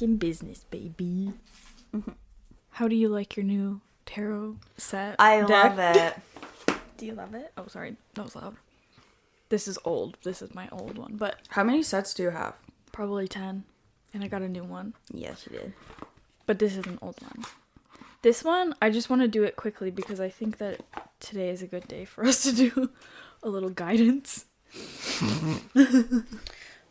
in business, baby. Mm-hmm. How do you like your new tarot set? I love it. Do you love it? Oh, sorry. That was loud. This is old. This is my old one, but... How many sets do you have? Probably 10. And I got a new one. Yes, you did. But this is an old one. This one, I just want to do it quickly because I think that today is a good day for us to do a little guidance.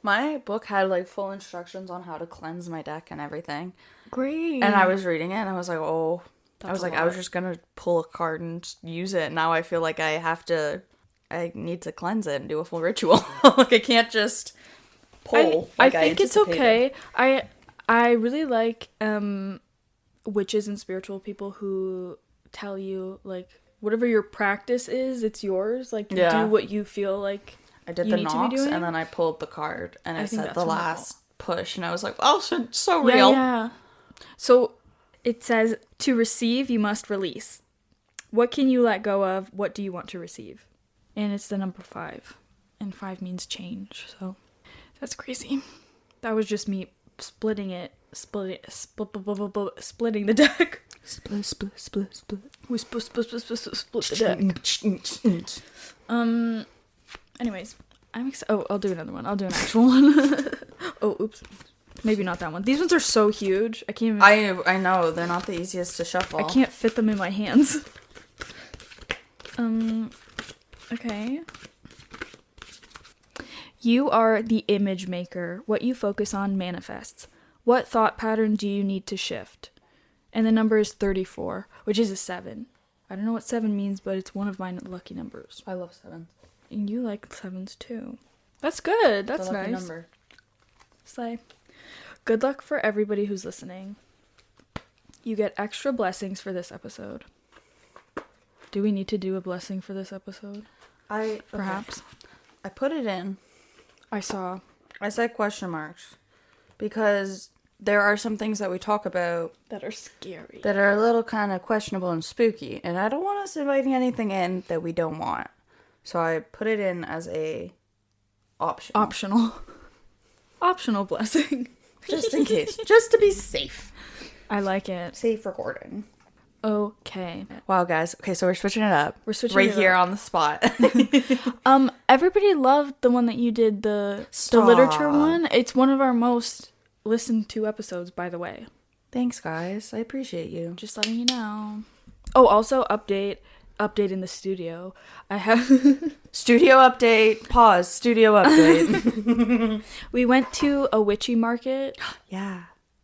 My book had like full instructions on how to cleanse my deck and everything. Great. And I was reading it and I was like, oh. That's I was like, lot. I was just going to pull a card and use it. Now I feel like I need to cleanse it and do a full ritual. Like I can't just pull. I think it's okay. I really like witches and spiritual people who tell you like whatever your practice is, it's yours. Like you do what you feel like. I did the knocks and then I pulled the card and it said the last push and I was like, oh, so real. Yeah. So it says to receive, you must release. What can you let go of? What do you want to receive? And it's the number 5. And 5 means change. So that's crazy. That was just me splitting the deck. Split. We split the deck. Anyways, I'm excited. Oh, I'll do another one. I'll do an actual one. Oh, oops. Maybe not that one. These ones are so huge. I can't even... I know. They're not the easiest to shuffle. I can't fit them in my hands. Okay. You are the image maker. What you focus on manifests. What thought pattern do you need to shift? And the number is 34, which is a 7. I don't know what 7 means, but it's one of my lucky numbers. I love 7. And you like 7s too. That's good. That's lucky nice. Number. Slay. Good luck for everybody who's listening. You get extra blessings for this episode. Do we need to do a blessing for this episode? Perhaps. Okay. I put it in. I said question marks. Because there are some things that we talk about that are scary. That are a little kind of questionable and spooky. And I don't want us inviting anything in that we don't want. So I put it in as a optional blessing. Just in case. Just to be safe. I like it. Safe recording. Okay. Wow, guys. Okay, so we're switching it up. We're switching right here on the spot. Everybody loved the one that you did, the literature one. It's one of our most listened to episodes, by the way. Thanks, guys. I appreciate you. Just letting you know. Oh, also update in the studio. I have studio update. Pause. Studio update. We went to a witchy market. Yeah.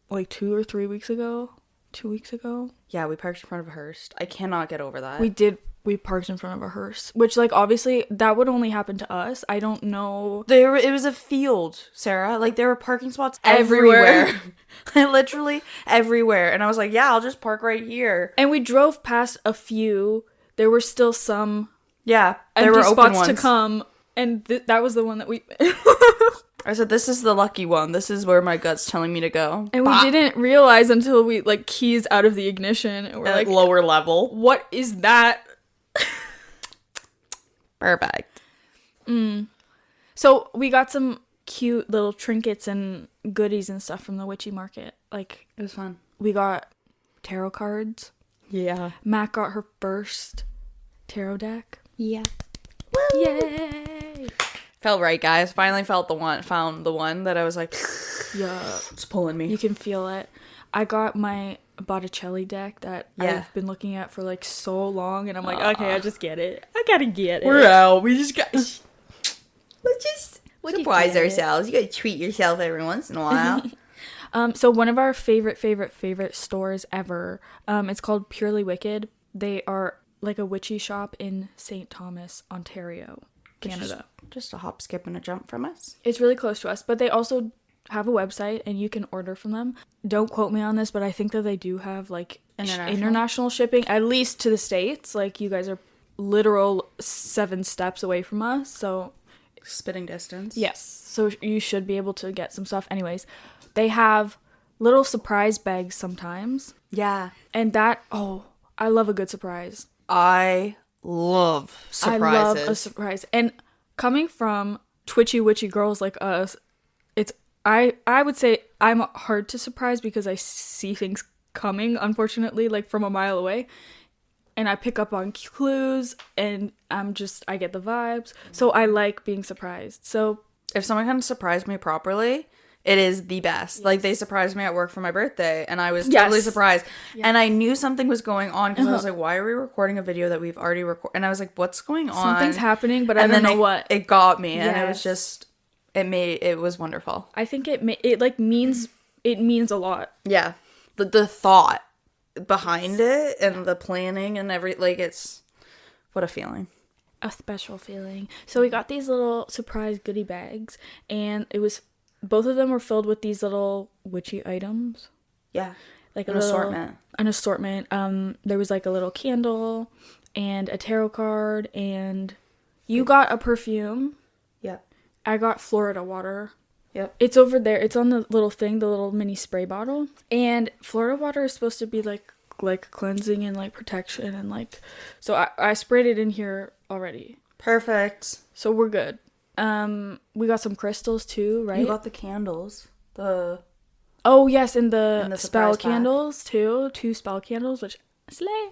Like 2 or 3 weeks ago. 2 weeks ago. Yeah, we parked in front of a hearse. I cannot get over that. We parked in front of a hearse, which like obviously that would only happen to us. I don't know. It was a field, Sarah. Like there were parking spots everywhere. Literally everywhere. And I was like, yeah, I'll just park right here. And we drove past a few. There were still some there were spots open to come, and that was the one that we I said, this is the lucky one. This is where my gut's telling me to go. And we didn't realize until we like keys out of the ignition and we're like lower level. What is that? Perfect. So we got some cute little trinkets and goodies and stuff from the witchy market. Like it was fun. We got tarot cards. Yeah. Matt got her first tarot deck. Yeah. Woo! Yay! Felt right, guys. Finally found the one that I was like, yeah, it's pulling me. You can feel it. I got my Botticelli deck that I've been looking at for like so long, and I'm like, okay, I just get it. I gotta get it. We're out. We just got. Let's just surprise ourselves. You gotta treat yourself every once in a while. So one of our favorite stores ever, it's called Purely Wicked. They are like a witchy shop in St. Thomas, Ontario, Canada. Just a hop, skip, and a jump from us. It's really close to us, but they also have a website and you can order from them. Don't quote me on this, but I think that they do have like international shipping, at least to the States. Like you guys are literal 7 steps away from us, so spitting distance. Yes, so you should be able to get some stuff. Anyways, they have little surprise bags sometimes. Yeah. And that, I love a good surprise. I love surprises. I love a surprise. And coming from twitchy witchy girls like us, it's I would say I'm hard to surprise because I see things coming, unfortunately, like from a mile away. And I pick up on clues and I get the vibes. So I like being surprised. So if someone can surprise me properly, it is the best. Yes. Like, they surprised me at work for my birthday, and I was totally surprised. Yes. And I knew something was going on because I was like, why are we recording a video that we've already recorded? And I was like, what's going on? Something's happening, but I don't know what. It got me, and it was just, it was wonderful. I think it means a lot. Yeah. The thought behind it and the planning and it's, what a feeling. A special feeling. So we got these little surprise goodie bags, and both of them were filled with these little witchy items. Yeah. Like an assortment. An assortment. There was like a little candle and a tarot card, and you got a perfume. Yep. I got Florida water. Yep. It's over there. It's on the little thing, the little mini spray bottle. And Florida water is supposed to be like cleansing and like protection and like, so I sprayed it in here already. Perfect. So we're good. We got some crystals too, right? You got the candles. Oh yes, and the spell pack. Candles too. 2 spell candles, which slay.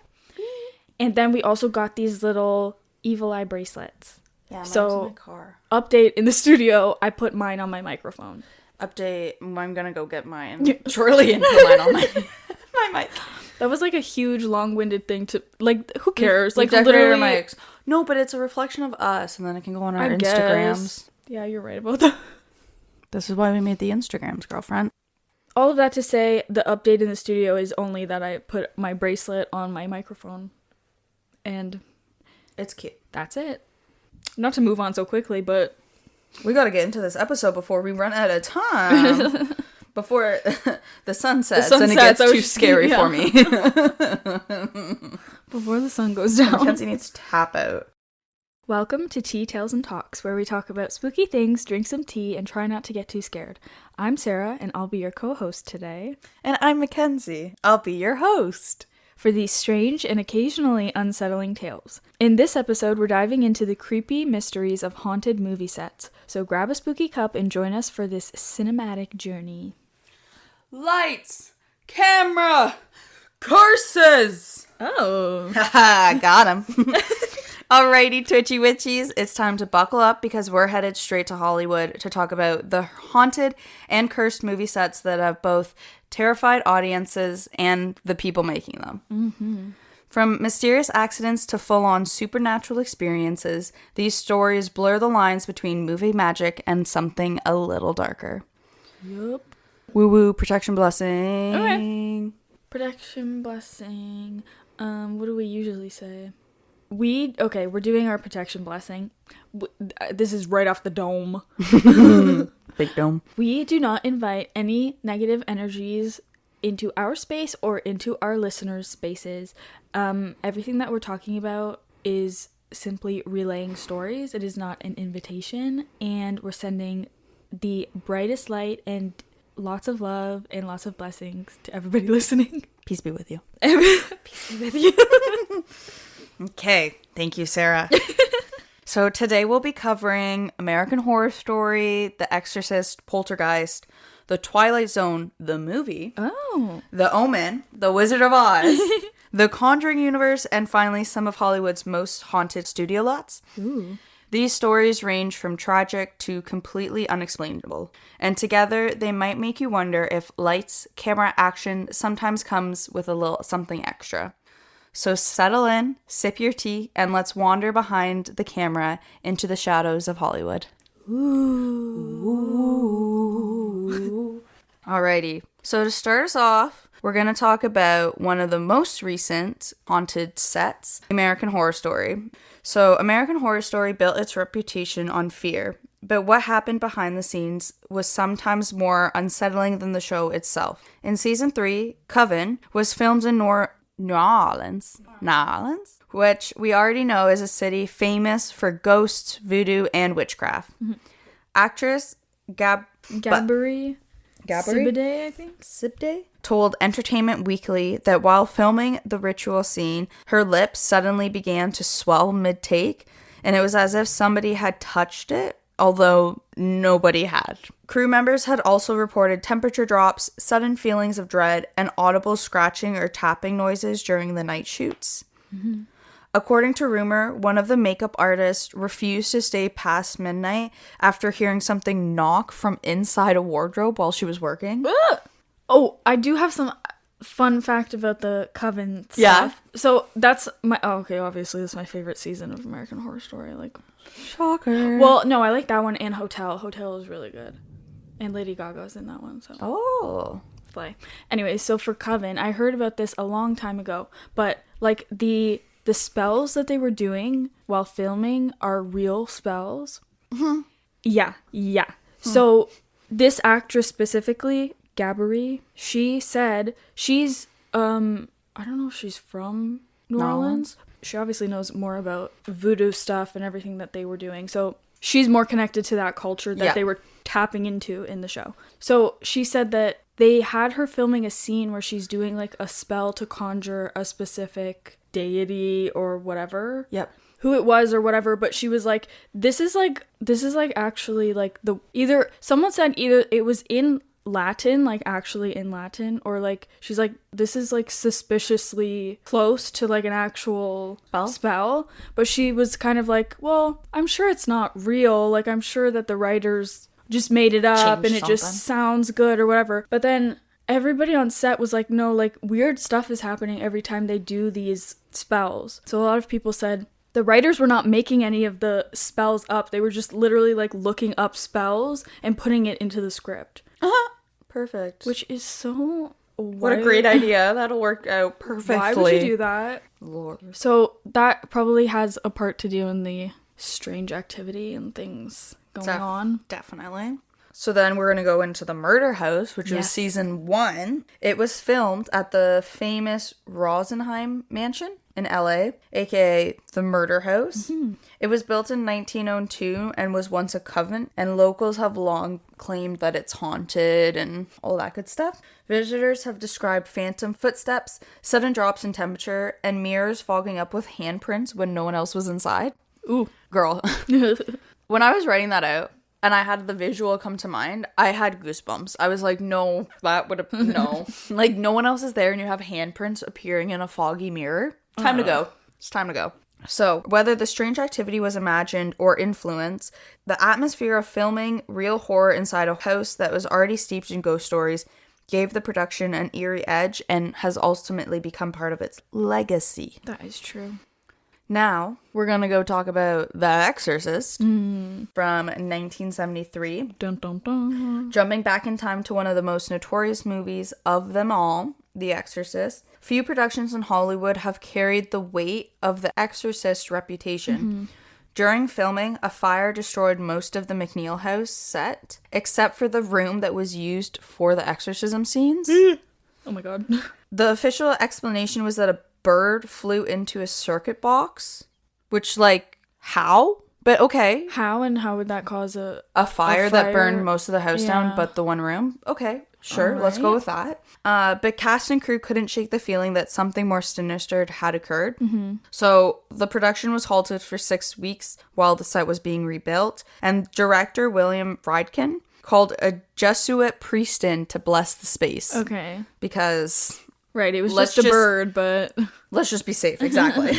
And then we also got these little evil eye bracelets. Yeah, mine's so in my car. Update, in the studio, I put mine on my microphone. Update, I'm gonna go get mine shortly and put mine on my mic. That was like a huge long-winded thing to, like, who cares? We like literally mics. No, but it's a reflection of us, and then it can go on our Instagrams. Guess. Yeah, you're right about that. This is why we made the Instagrams, girlfriend. All of that to say, the update in the studio is only that I put my bracelet on my microphone. And it's cute. That's it. Not to move on so quickly, but we gotta get into this episode before we run out of time. Before the sun sets and it gets too scary for me. Before the sun goes down. Mackenzie needs to tap out. Welcome to Tea, Tales, and Talks, where we talk about spooky things, drink some tea, and try not to get too scared. I'm Sarah, and I'll be your co-host today. And I'm Mackenzie. I'll be your host for these strange and occasionally unsettling tales. In this episode, we're diving into the creepy mysteries of haunted movie sets. So grab a spooky cup and join us for this cinematic journey. Lights, camera, curses! Oh. Haha, got him. Alrighty, Twitchy Witchies, it's time to buckle up because we're headed straight to Hollywood to talk about the haunted and cursed movie sets that have both terrified audiences and the people making them. Mm-hmm. From mysterious accidents to full-on supernatural experiences, these stories blur the lines between movie magic and something a little darker. Yup. Woo-woo, protection blessing. Okay. Protection blessing. What do we usually say? We're doing our protection blessing. This is right off the dome. Big dome. We do not invite any negative energies into our space or into our listeners' spaces. Everything that we're talking about is simply relaying stories. It is not an invitation, and we're sending the brightest light and lots of love and lots of blessings to everybody listening. Peace be with you. Peace be with you. Okay, thank you, Sarah. So today we'll be covering American Horror Story, The Exorcist, Poltergeist, The Twilight Zone, the movie, The Omen, The Wizard of Oz, The Conjuring universe, and finally some of Hollywood's most haunted studio lots. Ooh. These stories range from tragic to completely unexplainable, and together they might make you wonder if lights, camera, action sometimes comes with a little something extra. So settle in, sip your tea, and let's wander behind the camera into the shadows of Hollywood. Ooh. Alrighty, so to start us off, we're going to talk about one of the most recent haunted sets, American Horror Story. So American Horror Story built its reputation on fear, but what happened behind the scenes was sometimes more unsettling than the show itself. In season 3, Coven was filmed in New Orleans, which we already know is a city famous for ghosts, voodoo, and witchcraft. Mm-hmm. Actress Gabri Sibide, I think. Sibide told Entertainment Weekly that while filming the ritual scene, her lips suddenly began to swell mid-take, and it was as if somebody had touched it although nobody had. Crew members had also reported temperature drops, sudden feelings of dread, and audible scratching or tapping noises during the night shoots. Mm-hmm. According to rumor, one of the makeup artists refused to stay past midnight after hearing something knock from inside a wardrobe while she was working. Oh, I do have some fun fact about the Coven stuff. Yeah. So that's my... Oh, okay, obviously this is my favorite season of American Horror Story. Like, shocker. well, no, I like that one and Hotel. Hotel is really good. And Lady Gaga's in that one, so... Oh. Play. Anyway, so for Coven, I heard about this a long time ago, but, like, the spells that they were doing while filming are real spells. Mm-hmm. Yeah. So this actress specifically, Gabbery, she said she's, I don't know if she's from New Orleans. She obviously knows more about voodoo stuff and everything that they were doing. So she's more connected to that culture that they were tapping into in the show. So she said that they had her filming a scene where she's doing like a spell to conjure a specific deity or whatever. Yep. Who it was or whatever, but she was like, this is like actually like someone said either it was in Latin, like actually in Latin, or like she's like, this is like suspiciously close to like an actual spell. But she was kind of like, well, I'm sure it's not real. Like, I'm sure that the writers just made it up and it just sounds good or whatever. But then everybody on set was like, no, like weird stuff is happening every time they do these spells. So a lot of people said the writers were not making any of the spells up. They were just literally like looking up spells and putting it into the script. Perfect. Which is so... What a great idea. That'll work out perfectly. Why would you do that? Lord. So that probably has a part to do in the strange activity and things going on. Definitely. So then we're going to go into the Murder House, which was season 1. It was filmed at the famous Rosenheim Mansion in LA, aka the Murder House. Mm-hmm. It was built in 1902 and was once a convent, and locals have long claimed that it's haunted and all that good stuff. Visitors have described phantom footsteps, sudden drops in temperature, and mirrors fogging up with handprints when no one else was inside. Ooh. Girl. When I was writing that out, and I had the visual come to mind, I had goosebumps. I was like, no, that would have... No. Like, no one else is there, and you have handprints appearing in a foggy mirror. Time to go. It's time to go. So, whether the strange activity was imagined or influence, the atmosphere of filming real horror inside a house that was already steeped in ghost stories gave the production an eerie edge and has ultimately become part of its legacy. That is true. Now, we're going to go talk about The Exorcist from 1973. Dun, dun, dun. Jumping back in time to one of the most notorious movies of them all, The Exorcist. Few productions in Hollywood have carried the weight of The Exorcist's reputation. Mm-hmm. During filming, a fire destroyed most of the McNeil house set, except for the room that was used for the exorcism scenes. Oh my god. The official explanation was that a bird flew into a circuit box, which, like, how? But okay. How, and how would that cause a fire that burned most of the house down but the one room? Okay, sure, right. Let's go with that. But cast and crew couldn't shake the feeling that something more sinister had occurred. Mm-hmm. So the production was halted for 6 weeks while the set was being rebuilt, and director William Friedkin called a Jesuit priest in to bless the space. Okay. Because... Right, it was just a bird, but... Let's just be safe, exactly.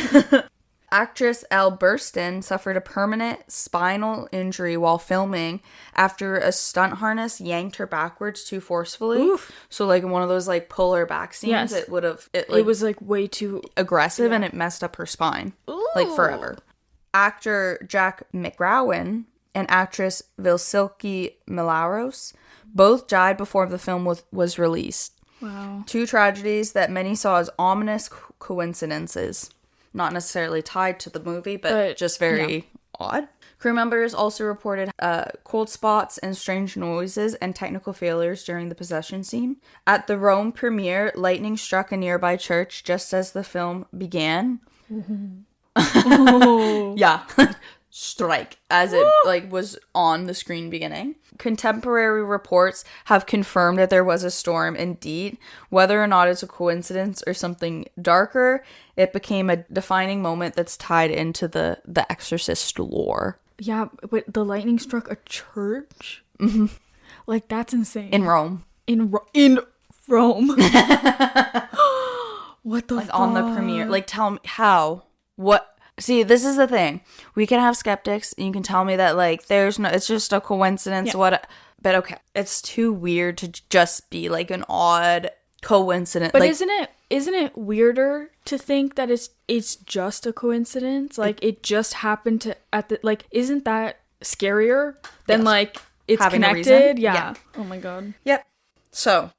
Actress Elle Burstyn suffered a permanent spinal injury while filming after a stunt harness yanked her backwards too forcefully. Oof. So, like, in one of those, like, pull her back scenes, it would have... It was, like, way too... aggressive, and it messed up her spine. Ooh. Like, forever. Actor Jack McGowan and actress Vilsilki Milagros both died before the film was released. Wow. 2 tragedies that many saw as ominous coincidences. Not necessarily tied to the movie, but just very odd. Crew members also reported cold spots and strange noises and technical failures during the possession scene. At the Rome premiere, lightning struck a nearby church just as the film began. Mm-hmm. Oh. Yeah. Strike, as it like was on the screen beginning. Contemporary reports have confirmed that there was a storm indeed. Whether or not it's a coincidence or something darker, it became a defining moment that's tied into the Exorcist lore. Yeah, but the lightning struck a church? Like, that's insane. In Rome. In Rome. What the fuck? On the premiere. Like, tell me how. What? See, this is the thing. We can have skeptics, and you can tell me that, like, it's just a coincidence. Yeah. But okay. It's too weird to just be, like, an odd coincidence. But like, isn't it weirder to think that it's just a coincidence? Like, it just happened to isn't that scarier than, Yes. like, it's Having a reason? connected? Yeah. Yeah. Oh my god. Yep. So,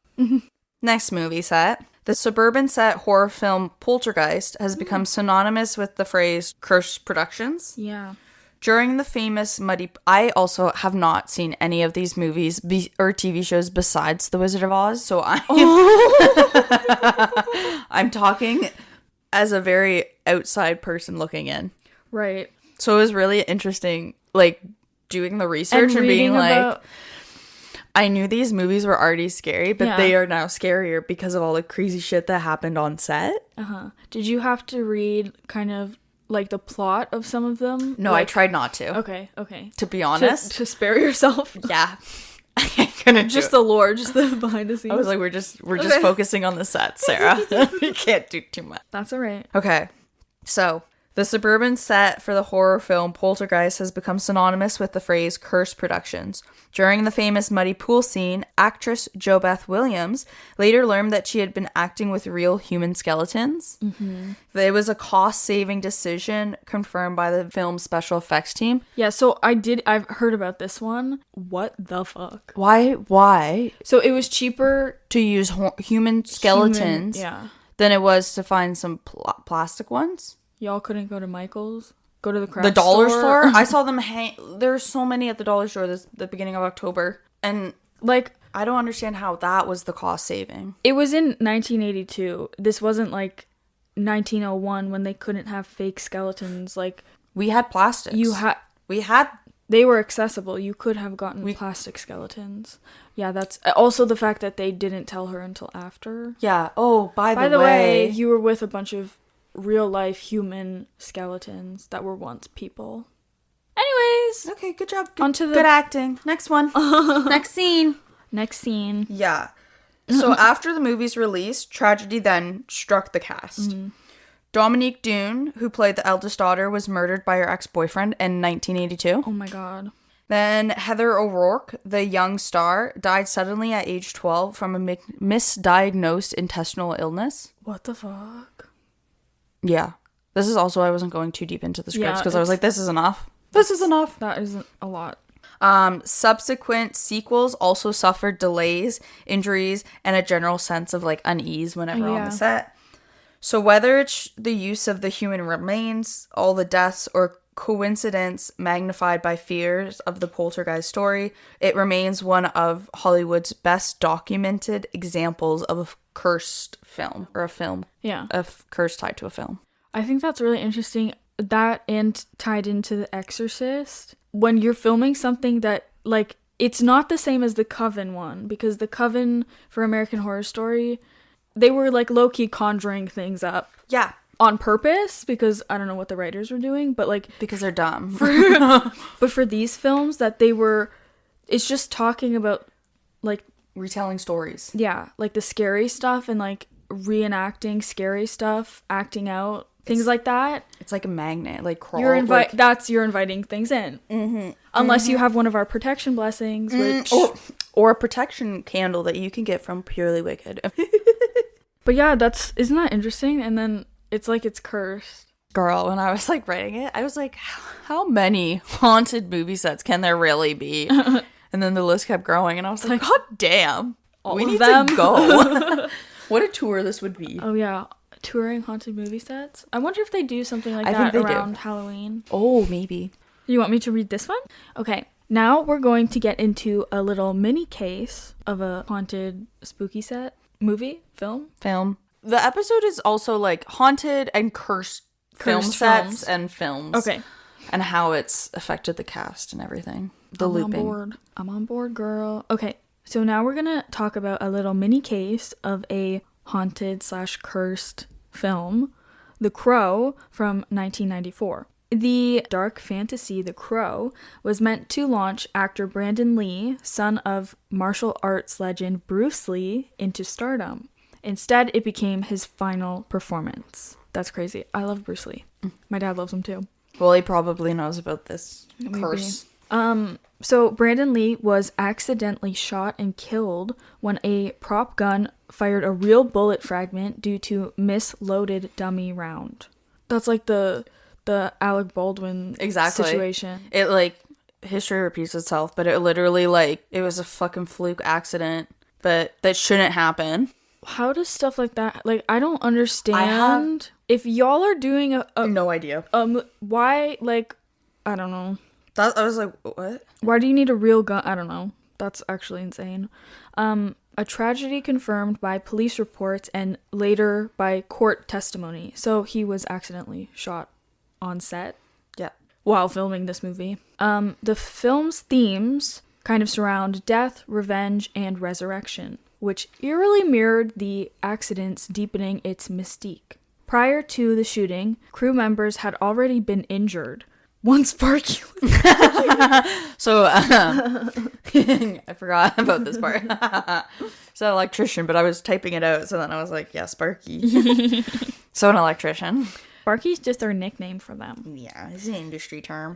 next movie set. The suburban set horror film Poltergeist has become synonymous with the phrase cursed productions. Yeah. During the famous I also have not seen any of these movies or TV shows besides The Wizard of Oz, so I'm talking as a very outside person looking in. Right. So it was really interesting, like, doing the research and being like, I knew these movies were already scary, but they are now scarier because of all the crazy shit that happened on set. Did you have to read kind of like the plot of some of them? No, I tried not to. Okay. To be honest. To spare yourself. Yeah. I couldn't Just the lore, just the behind the scenes. I was like, we're just focusing on the set, Sarah. We can't do too much. That's all right. Okay. So, the suburban set for the horror film Poltergeist has become synonymous with the phrase cursed productions. During the famous muddy pool scene, actress JoBeth Williams later learned that she had been acting with real human skeletons. It was a cost-saving decision confirmed by the film's special effects team. Yeah, so I've heard about this one. What the fuck? Why? So it was cheaper To use human skeletons than it was to find some plastic ones? Y'all couldn't go to Michael's? Go to the craft The dollar store? I saw them there's so many at the dollar store the beginning of October. And, like, I don't understand how that was the cost saving. it was in 1982. This wasn't like 1901 when they couldn't have fake skeletons. Like, We had plastics. they were accessible. You could have gotten plastic skeletons. Yeah, that's also the fact that they didn't tell her until after. Yeah. Oh, by the way, you were with a bunch of real life human skeletons that were once people. Anyways, Okay, good job. Onto the- good acting. Next one. Next scene. next scene. Yeah. So after the movie's release, tragedy then struck the cast. Dominique Dune, who played the eldest daughter, was murdered by her ex-boyfriend in 1982. Oh my god. Then Heather O'Rourke, the young star, died suddenly at age 12 from a misdiagnosed intestinal illness. What the fuck? Yeah. This is also, I wasn't going too deep into the scripts Yeah, because I was like, this is enough. This is enough. That isn't a lot. Subsequent sequels also suffered delays, injuries, and a general sense of like unease whenever on the set. So whether it's the use of the human remains, all the deaths, or coincidence magnified by fears of the poltergeist story, it remains one of Hollywood's best documented examples of a cursed film, or a film. Yeah. A curse tied to a film. I think that's really interesting. That and tied into The Exorcist. When you're filming something that, like, it's not the same as the Coven one, because the Coven for American Horror Story, they were like low-key conjuring things up. Yeah. On purpose, because I don't know what the writers were doing, but like... Because they're dumb. But for these films that they were... It's just talking about, like... Retelling stories. Yeah, like the scary stuff and like reenacting scary stuff, acting out, things like that. It's like a magnet, like crawl. You're inviting things in. Mm-hmm. Unless you have one of our protection blessings, which... Or a protection candle that you can get from Purely Wicked. But yeah, isn't that interesting? And then it's like it's cursed. Girl, when I was like writing it, I was like, how many haunted movie sets can there really be? And then the list kept growing, and I was like, God damn. We need to go. What a tour this would be. Oh yeah, touring haunted movie sets. I wonder if they do something like I that think they around do. Halloween. Oh, maybe. You want me to read this one? Okay. Now we're going to get into a little mini case of a haunted spooky set. Movie? Film? The episode is also like haunted and cursed film sets films. and films. Okay. And how it's affected the cast and everything. The looping. I'm on board, girl. Okay. So now we're going to talk about a little mini case of a haunted / cursed film, The Crow from 1994. The dark fantasy The Crow was meant to launch actor Brandon Lee, son of martial arts legend Bruce Lee, into stardom. Instead, it became his final performance. That's crazy. I love Bruce Lee. My dad loves him too. Well, he probably knows about this curse. So Brandon Lee was accidentally shot and killed when a prop gun fired a real bullet fragment due to misloaded dummy round. That's like the Alec Baldwin situation. It like history repeats itself, but it literally like it was a fucking fluke accident, but that shouldn't happen. How does stuff like that, like, I don't understand. If y'all are doing No idea. why, like, I don't know. I was like, what? Why do you need a real gun? I don't know. That's actually insane. A tragedy confirmed by police reports and later by court testimony. So he was accidentally shot on set. Yeah. While filming this movie. The film's themes kind of surround death, revenge, and resurrection, which eerily mirrored the accidents, deepening its mystique. Prior to the shooting, crew members had already been injured. One Sparky. So, I forgot about this part. So, electrician, but I was typing it out, so then I was like, yeah, Sparky. So, an electrician. Sparky's just our nickname for them. Yeah, it's an industry term.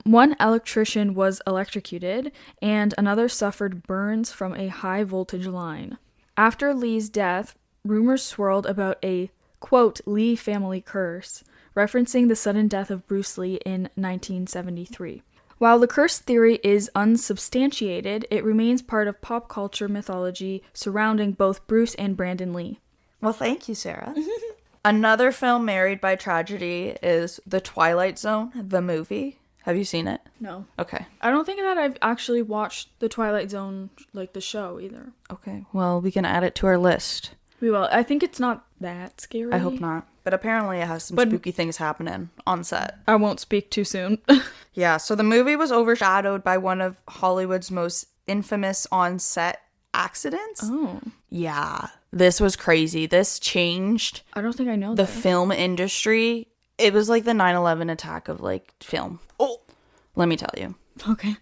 One electrician was electrocuted, and another suffered burns from a high voltage line. After Lee's death, rumors swirled about a, quote, Lee family curse, referencing the sudden death of Bruce Lee in 1973. While the curse theory is unsubstantiated, it remains part of pop culture mythology surrounding both Bruce and Brandon Lee. Well, thank you, Sarah. Another film married by tragedy is The Twilight Zone, the movie. Have you seen it? No. Okay. I don't think that I've actually watched The Twilight Zone, like the show, either. Okay. Well, we can add it to our list. We will. I think it's not that scary. I hope not. But apparently it has some spooky things happening on set. I won't speak too soon. Yeah, so the movie was overshadowed by one of Hollywood's most infamous on-set accidents. Oh. Yeah, this was crazy. This changed I don't think I know the that. film industry. It was like the 9/11 attack of like film. Oh, let me tell you. Okay.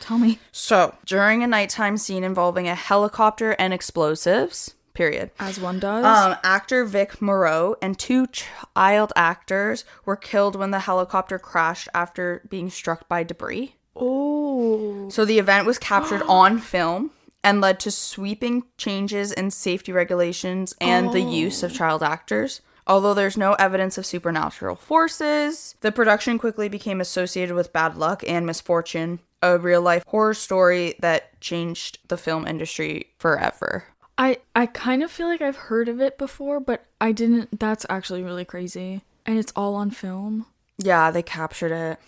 Tell me. So, during a nighttime scene involving a helicopter and explosives, period. As one does. Actor Vic Moreau and two child actors were killed when the helicopter crashed after being struck by debris. Oh. So the event was captured on film and led to sweeping changes in safety regulations and the use of child actors. Although there's no evidence of supernatural forces, the production quickly became associated with bad luck and misfortune, a real-life horror story that changed the film industry forever. I kind of feel like I've heard of it before, but I didn't. That's actually really crazy. And it's all on film. Yeah, they captured it.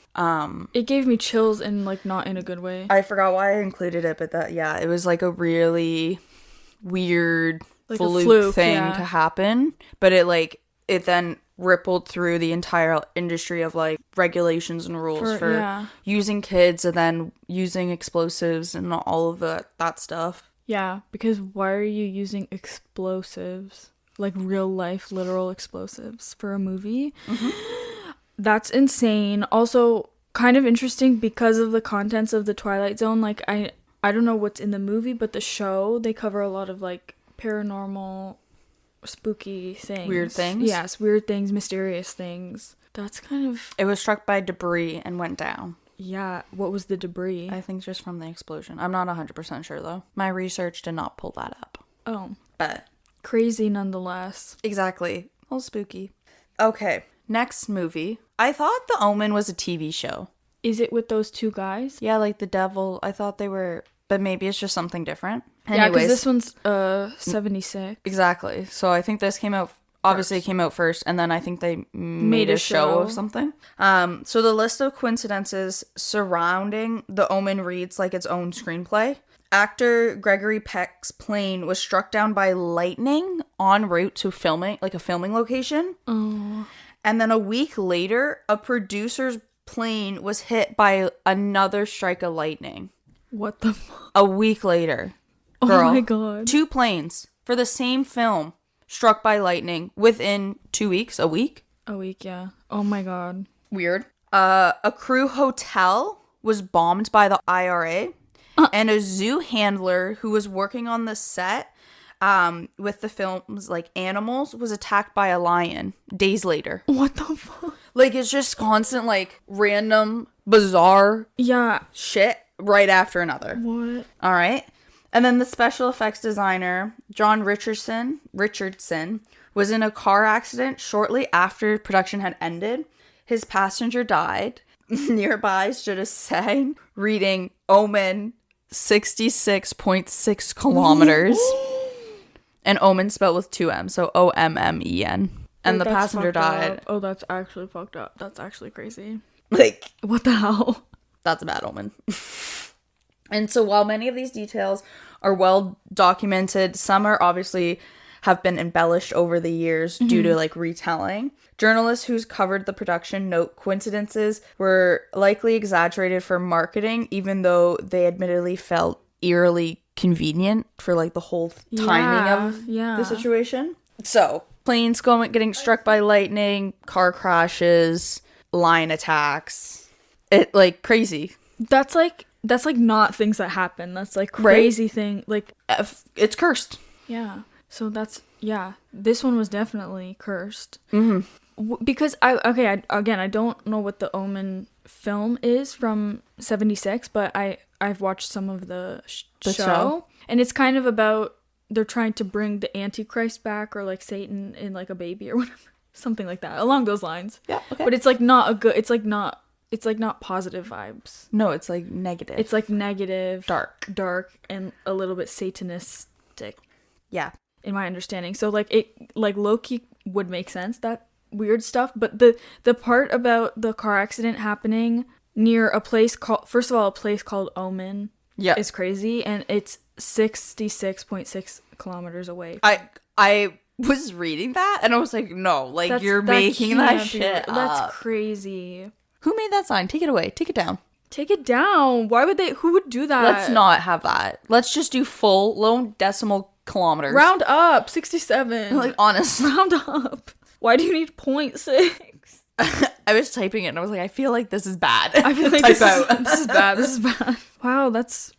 It gave me chills and like not in a good way. I forgot why I included it, but that, yeah, it was like a really weird Like fluke thing yeah. to happen. But it then rippled through the entire industry of like regulations and rules for yeah. using kids and then using explosives and all of that stuff. Yeah, because why are you using explosives? Like real life, literal explosives for a movie? Mm-hmm. That's insane. Also, kind of interesting because of the contents of The Twilight Zone. Like, I don't know what's in the movie, but the show, they cover a lot of like paranormal, spooky things. Weird things? Yes, weird things, mysterious things. That's kind of... It was struck by debris and went down. Yeah, what was the debris? I think just from the explosion. I'm not 100% sure though. My research did not pull that up. Oh. But crazy nonetheless. exactly. A little spooky. Okay, next movie. I thought The Omen was a TV show. Is it with those two guys? Yeah, like the devil. I thought they were, but maybe it's just something different. Yeah, because this one's 76. Exactly. So I think this came out, obviously it came out first, and then I think they made a show of something. So the list of coincidences surrounding The Omen reads like its own screenplay. Actor Gregory Peck's plane was struck down by lightning en route to filming, like a filming location. Oh. And then a week later, a producer's plane was hit by another strike of lightning. What the fuck? A week later. Girl, oh my god. 2 planes for the same film struck by lightning within 2 weeks, a week. A week, yeah. Oh my god. Weird. A crew hotel was bombed by the IRA, and a zoo handler who was working on the set with the film's like animals was attacked by a lion days later. What the fuck? Like, it's just constant, like, random, bizarre shit right after another. What? All right. And then the special effects designer, John Richardson, was in a car accident shortly after production had ended. His passenger died. Nearby stood a sign reading Omen 66.6 kilometers. And Omen spelled with 2 M, so OMMEN. And the passenger died. Oh, that's actually fucked up. That's actually crazy. Like, What the hell? that's a bad omen. And so while many of these details are well documented, some are obviously have been embellished over the years due to like retelling. Journalists who's covered the production note coincidences were likely exaggerated for marketing, even though they admittedly felt eerily convenient for like the whole timing of the situation. So planes getting struck by lightning, car crashes, lion attacks. It like crazy. That's like not things that happen. That's like crazy thing. Like It's cursed. yeah. So that's this one was definitely cursed. Because I don't know what the Omen film is from 76, but I've watched some of the show, and it's kind of about they're trying to bring the Antichrist back, or like Satan in like a baby or whatever, something like that along those lines. Yeah, okay. But it's like not a good. It's like not positive vibes. No, it's like negative. It's like negative, dark, and a little bit satanistic. Yeah. In my understanding. So like it like low-key would make sense, that weird stuff, but the part about the car accident happening near a place called Omen is crazy, and it's 66.6 kilometers away. I was reading that and I was like, no, like you're making that shit up. That's crazy. Who made that sign? Take it away. Take it down. Take it down. Why would they? Who would do that? Let's not have that. Let's just do full low decimal kilometers. Round up. 67. Like, honestly. Round up. Why do you need 0.6? I was typing it and I was like, I feel like this is bad. I feel like this is bad. This is bad. Wow, that's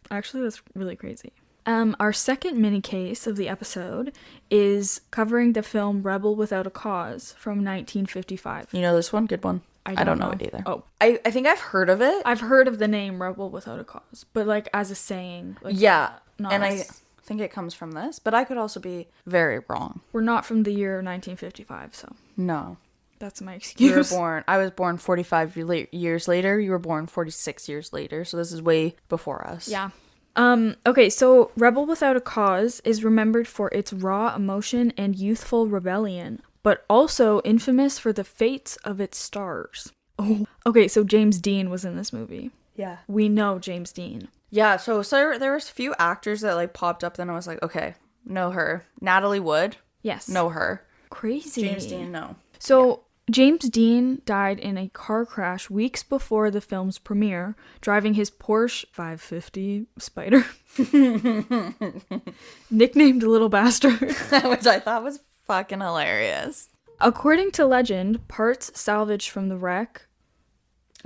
really crazy. Our second mini case of the episode is covering the film Rebel Without a Cause from 1955. You know this one? Good one. I don't know it either. Oh. I think I've heard of it. I've heard of the name Rebel Without a Cause, but like as a saying. Like, yeah. And I think it comes from this, but I could also be very wrong. We're not from the year 1955, so. No. That's my excuse. I was born 45 years later. You were born 46 years later, so this is way before us. Yeah. Okay, so Rebel Without a Cause is remembered for its raw emotion and youthful rebellion, but also infamous for the fates of its stars. Oh. Okay, so James Dean was in this movie. Yeah. We know James Dean. Yeah, so there was a few actors that like popped up, then I was like, okay, know her. Natalie Wood. Yes. Know her. Crazy. James Dean, no. So James Dean died in a car crash weeks before the film's premiere, driving his Porsche 550 Spider, nicknamed Little Bastard, which I thought was fucking hilarious. According to legend, parts salvaged from the wrecked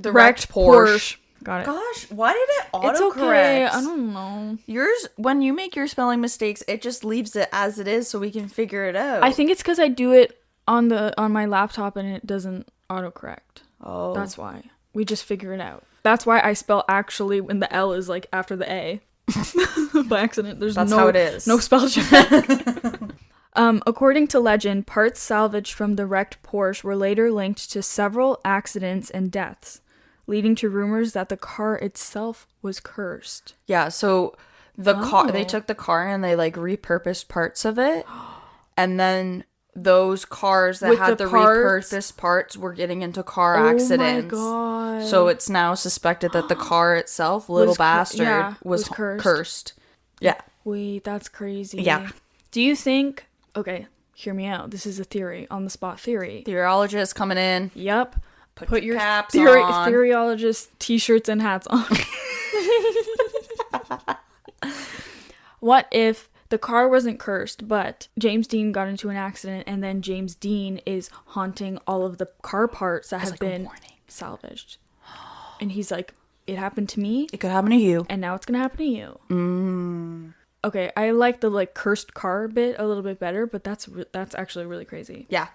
Porsche. Got it. Gosh, why did it autocorrect? It's okay. I don't know. Yours, when you make your spelling mistakes, it just leaves it as it is so we can figure it out. I think it's because I do it on my laptop and it doesn't autocorrect. Oh. That's why. We just figure it out. That's why I spell actually when the L is like after the A. By accident. That's how it is. No spell check. According to legend, parts salvaged from the wrecked Porsche were later linked to several accidents and deaths, leading to rumors that the car itself was cursed. Yeah, so car, they took the car and they like repurposed parts of it, and then those cars that had the repurposed parts were getting into car accidents. Oh my god! So it's now suspected that the car itself, Little Bastard, was cursed. Yeah. Wait, that's crazy. Yeah. Do you think? Okay, hear me out. This is a theory, on the spot theory. Theorologist coming in. Yep. Put your caps on. Theoriologist t-shirts and hats on. What if the car wasn't cursed, but James Dean got into an accident, and then James Dean is haunting all of the car parts that have been salvaged. And he's like, it happened to me, It could happen to you. and now it's gonna happen to you. Okay, I like the like cursed car bit a little bit better, but that's actually really crazy. Yeah.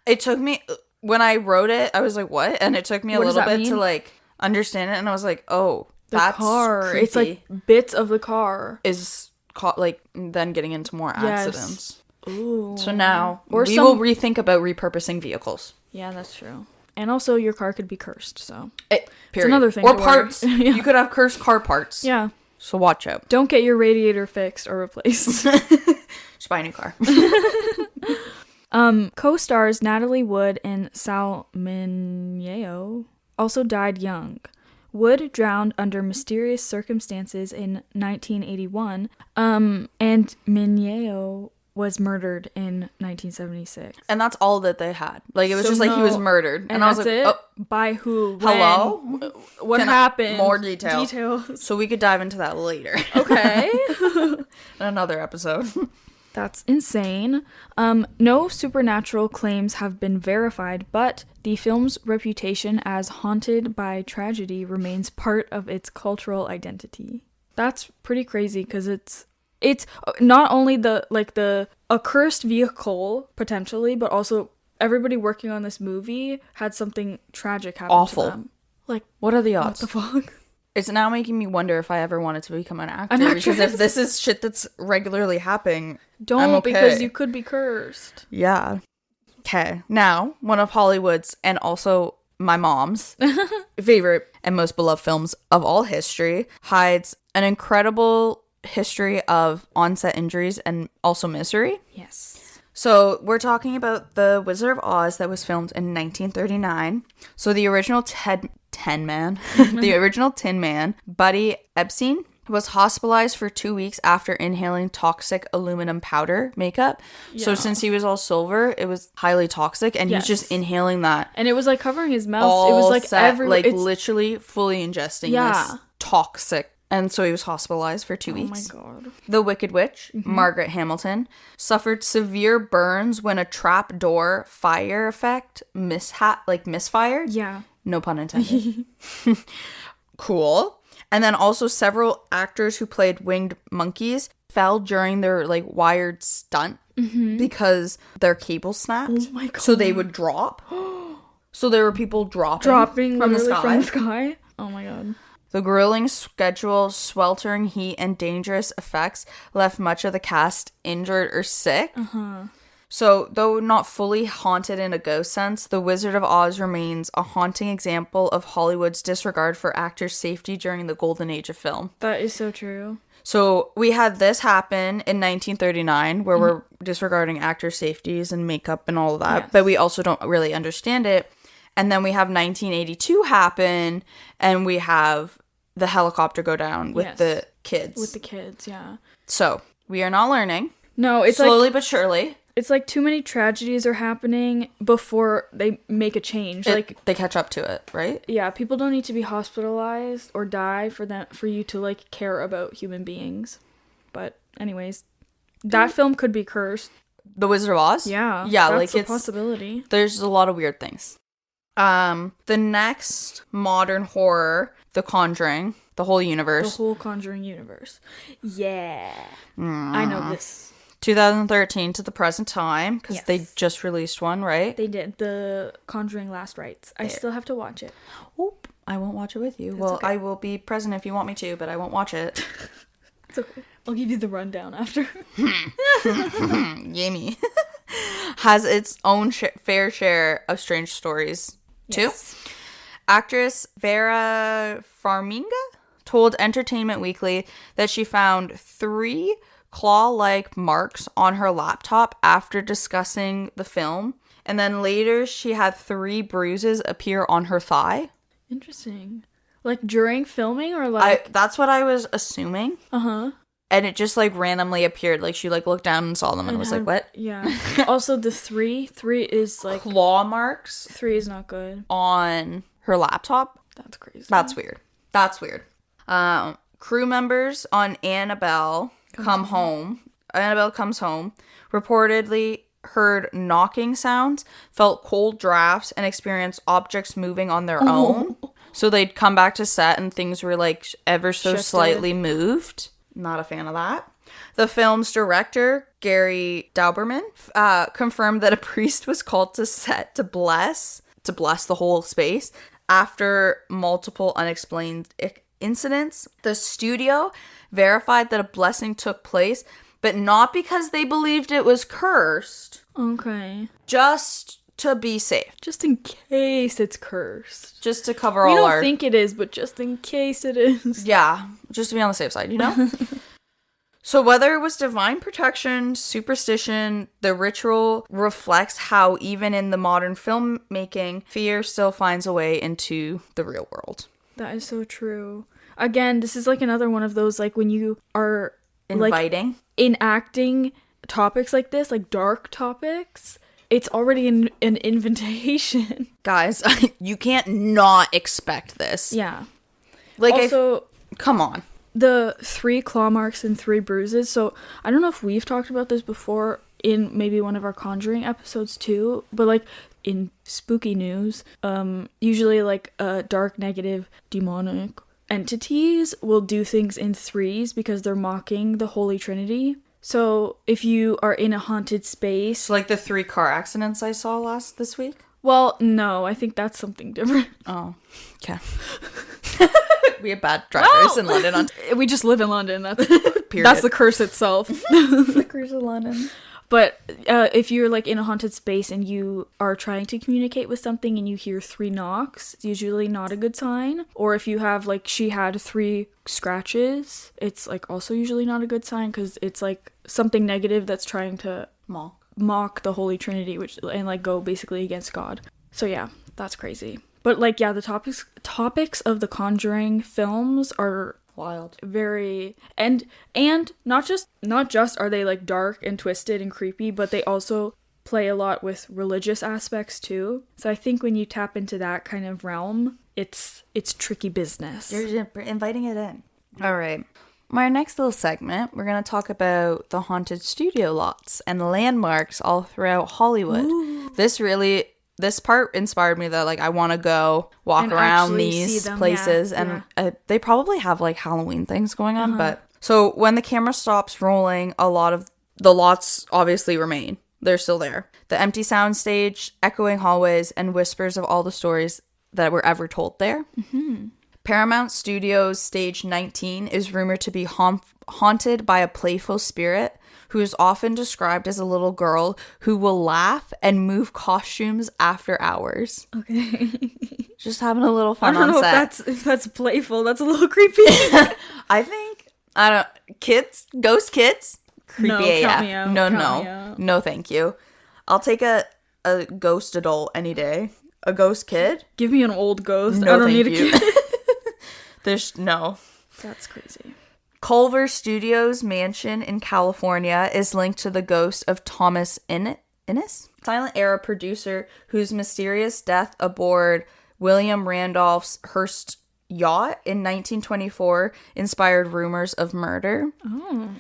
It took me, when I wrote it, I was like, what? And it took me a What does little that bit to mean? like understand it. And I was like, oh, The that's car, creepy. it's like bits of the car. Is caught like then getting into more Yes. accidents. Ooh. So now Or we some- will rethink about repurposing vehicles. Yeah, that's true. And also, your car could be cursed, so Period. another thing Or to worry. parts. Yeah. You could have cursed car parts. yeah. So watch out. Don't get your radiator fixed or replaced. Just buy a new car. Co-stars Natalie Wood and Sal Mineo also died young. Wood drowned under mysterious circumstances in 1981, and Mineo was murdered in 1976. And that's all that they had. Like, it was So just like he was no- murdered. And I was that's like, it? oh, By who? When? hello? What Can I- happened? more detail. Details. So we could dive into that later. Okay. In another episode. That's insane. No supernatural claims have been verified, but the film's reputation as haunted by tragedy remains part of its cultural identity. That's pretty crazy because it's not only the accursed vehicle potentially, but also everybody working on this movie had something tragic happen Awful. to them. Like, What are the what odds? the fuck? It's now making me wonder if I ever wanted to become an actor. An Because actress? if this is shit that's regularly happening, Don't, I'm okay. because you could be cursed. Yeah. Okay. Now, one of Hollywood's and also my mom's favorite and most beloved films of all history hides an incredible history of onset injuries and also misery. Yes. So we're talking about The Wizard of Oz that was filmed in 1939. So the original Tin Man, Buddy Epstein, was hospitalized for 2 weeks after inhaling toxic aluminum powder makeup. So Yeah. since he was all silver, it was highly toxic, and Yes. he's just inhaling that. And it was like covering his mouth. All It was like set, everywhere. like literally fully ingesting Yeah. this toxic. And so he was hospitalized for 2 Oh my weeks. god. The Wicked Witch, Margaret Hamilton, suffered severe burns when a trap door fire effect misfired. Yeah. No pun intended. Cool. And then also several actors who played winged monkeys fell during their like wired stunt because their cable snapped. Oh my god. So they would drop. So there were people dropping Dropping from the literally sky. from the sky. Oh my god. The grueling schedule, sweltering heat, and dangerous effects left much of the cast injured or sick. So, though not fully haunted in a ghost sense, The Wizard of Oz remains a haunting example of Hollywood's disregard for actors' safety during the golden age of film. That is so true. So, we had this happen in 1939, where we're disregarding actors' safeties and makeup and all of that, Yes. but we also don't really understand it. And then we have 1982 happen, and we have the helicopter go down with Yes. the kids. With the kids, yeah. So, we are not learning. No, it's Slowly like but surely. it's like too many tragedies are happening before they make a change. Like They catch up to it, right? yeah, people don't need to be hospitalized or die for you to like care about human beings. But anyways, that film could be cursed. The Wizard of Oz? Yeah. Yeah, that's like a it's possibility. there's a lot of weird things. The next modern horror, The Conjuring, the whole The universe. whole Conjuring universe. Yeah. I know this. 2013 to the present time, because they Yes. just released one, right? They did the Conjuring Last Rites. I still have to watch it. Oop, I won't watch it with you. Well, okay. I will be present if you want me to, but I won't watch it. It's okay. I'll give you the rundown after. Yummy. Has its own fair share of strange stories, too. Yes. Actress Vera Farmiga told Entertainment Weekly that she found 3 claw-like marks on her laptop after discussing the film, and then later she had 3 bruises appear on her thigh. Interesting. Like during filming or like That's what I was assuming, uh-huh. and it just like randomly appeared. Like she like looked down and saw them and was like, "What?" Yeah. Also the three is like Claw marks 3 is not good. on her laptop. That's crazy. That's weird. That's weird. Crew members on Annabelle Comes Home. Reportedly heard knocking sounds, felt cold drafts, and experienced objects moving on their own. So they'd come back to set and things were like ever so Shifted. slightly moved. Not a fan of that. The film's director, Gary Dauberman, confirmed that a priest was called to set to bless the whole space after multiple unexplained incidents. The studio verified that a blessing took place, but not because they believed it was cursed. Okay. Just to be safe. Just in case it's cursed. Just to cover We all don't our... think it is, but just in case it is. Yeah, just to be on the safe side, you know? So whether it was divine protection, superstition, the ritual reflects how even in the modern filmmaking, fear still finds a way into the real world. That is so true. Again, this is like another one of those, like when you are Inviting. like enacting topics like this, like dark topics, it's already an invitation. Guys, you can't not expect this. Yeah. Like, also, come on. the 3 claw marks and 3 bruises. So I don't know if we've talked about this before in maybe one of our Conjuring episodes too, but like in spooky news, usually like dark, negative, demonic entities will do things in 3s because they're mocking the Holy Trinity. So if you are in a haunted space, So like the 3 car accidents I saw this week? well, no, I think that's something different. Oh, okay. We have bad drivers in London. We just live in London. That's Period. that's the curse itself. The curse of London. But if you're like in a haunted space and you are trying to communicate with something and you hear 3 knocks, it's usually not a good sign. Or if you have like she had 3 scratches, it's like also usually not a good sign because it's like something negative that's trying to mock the Holy Trinity, and like go basically against God. So yeah, that's crazy. But like yeah, the topics of the Conjuring films are Wild. very and not just are they like dark and twisted and creepy, but they also play a lot with religious aspects too. So I think when you tap into that kind of realm, it's tricky business. You're inviting it in. All right. My next little segment, we're going to talk about the haunted studio lots and landmarks all throughout Hollywood. Ooh. This part inspired me that like I want to go walk And around actually these see them, places, yeah, and they probably have like Halloween things going on. But so when the camera stops rolling, a lot of the lots obviously remain. They're still there. The empty soundstage, echoing hallways, and whispers of all the stories that were ever told there. Mm-hmm. Paramount Studios Stage 19 is rumored to be haunted by a playful spirit who is often described as a little girl who will laugh and move costumes after hours. Okay. Just having a little fun I don't on know set. if that's playful. That's a little creepy. Ghost kids? Creepy No, AF. count me out, count me No. out. No, thank you. I'll take a ghost adult any day. A ghost kid? Give me an old ghost. No, I don't thank need a you. kid. There's no. That's crazy. Culver Studios mansion in California is linked to the ghost of Thomas Innes, silent era producer whose mysterious death aboard William Randolph's Hearst yacht in 1924 inspired rumors of murder. Oh.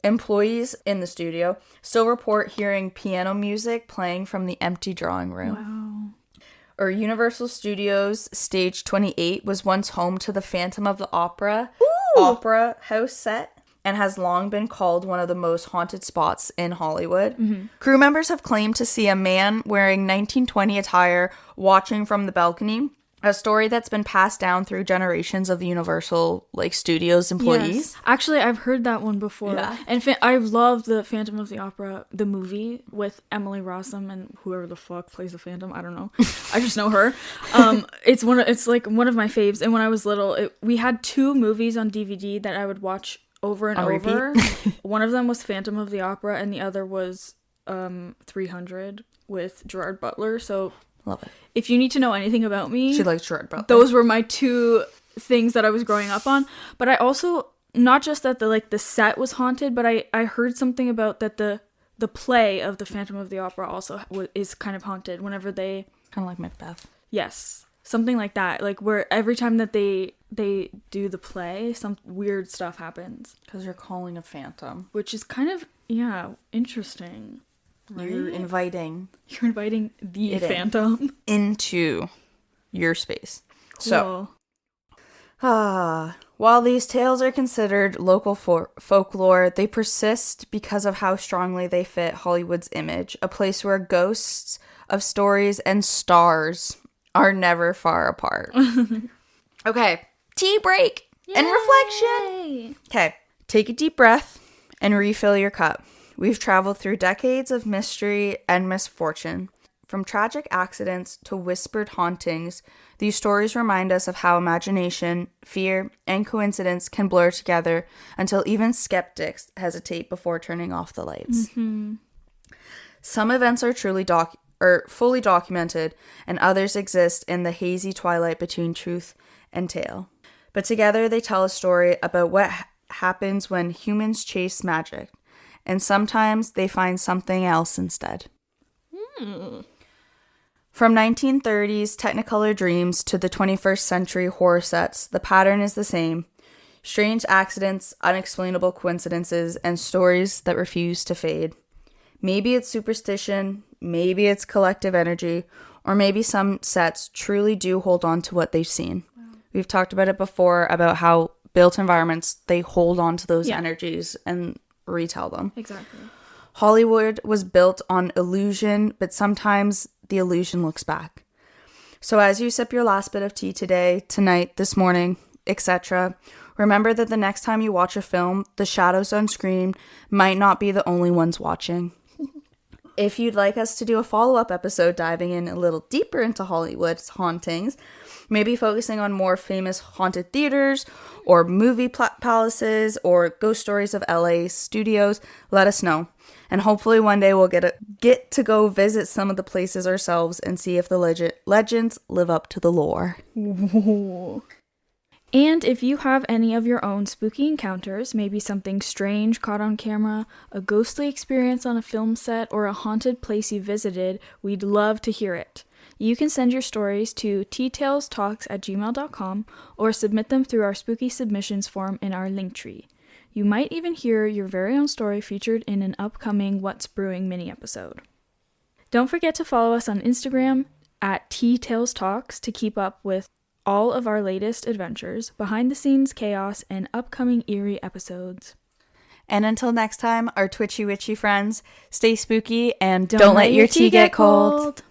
Employees in the studio still report hearing piano music playing from the empty drawing room. Wow. Or Universal Studios Stage 28 was once home to the Phantom of the Opera opera house set and has long been called one of the most haunted spots in Hollywood. Mm-hmm. Crew members have claimed to see a man wearing 1920 attire watching from the balcony, a story that's been passed down through generations of the Universal Studios employees. Yes. Actually, I've heard that one before. Yeah. And I love the Phantom of the Opera, the movie with Emily Rossum and whoever the fuck plays the Phantom. I don't know. I just know her. It's one of my faves. And when I was little, we had 2 movies on DVD that I would watch over and over. One of them was Phantom of the Opera, and the other was 300 with Gerard Butler. So Love it. if you need to know anything about me, She likes Gerard Butler. those were my 2 things that I was growing up on. But I also, not just that the set was haunted, but I heard something about that the play of the Phantom of the Opera also is kind of haunted whenever they... Kind of like Macbeth. Yes. Something like that. Like where every time that they do the play, some weird stuff happens. Because you're calling a phantom. Which is kind of, yeah, interesting. You're Right? inviting You're inviting the It in. phantom. into your space. So, Cool. while these tales are considered local folklore, they persist because of how strongly they fit Hollywood's image, a place where ghosts of stories and stars are never far apart. Okay, tea break and reflection. Yay! Okay, take a deep breath and refill your cup. We've traveled through decades of mystery and misfortune. From tragic accidents to whispered hauntings, these stories remind us of how imagination, fear, and coincidence can blur together until even skeptics hesitate before turning off the lights. Mm-hmm. Some events are truly fully documented, and others exist in the hazy twilight between truth and tale. But together they tell a story about what happens when humans chase magic, and sometimes they find something else instead. From 1930s Technicolor dreams to the 21st century horror sets, the pattern is the same. Strange accidents, unexplainable coincidences, and stories that refuse to fade. Maybe it's superstition, maybe it's collective energy, or maybe some sets truly do hold on to what they've seen. Wow. We've talked about it before, about how built environments, they hold on to those energies and retell them. Exactly. Hollywood was built on illusion, but sometimes the illusion looks back. So as you sip your last bit of tea today, tonight, this morning, etc., remember that the next time you watch a film, the shadows on screen might not be the only ones watching. If you'd like us to do a follow-up episode diving in a little deeper into Hollywood's hauntings, maybe focusing on more famous haunted theaters or movie palaces or ghost stories of LA studios, let us know. And hopefully one day we'll get to go visit some of the places ourselves and see if the legends live up to the lore. Ooh. And if you have any of your own spooky encounters, maybe something strange caught on camera, a ghostly experience on a film set, or a haunted place you visited, we'd love to hear it. You can send your stories to teatalestalks@gmail.com or submit them through our spooky submissions form in our Linktree. You might even hear your very own story featured in an upcoming What's Brewing mini episode. Don't forget to follow us on Instagram at teatalestalks to keep up with all of our latest adventures, behind-the-scenes chaos, and upcoming eerie episodes. And until next time, our twitchy witchy friends, stay spooky and don't let your tea get cold.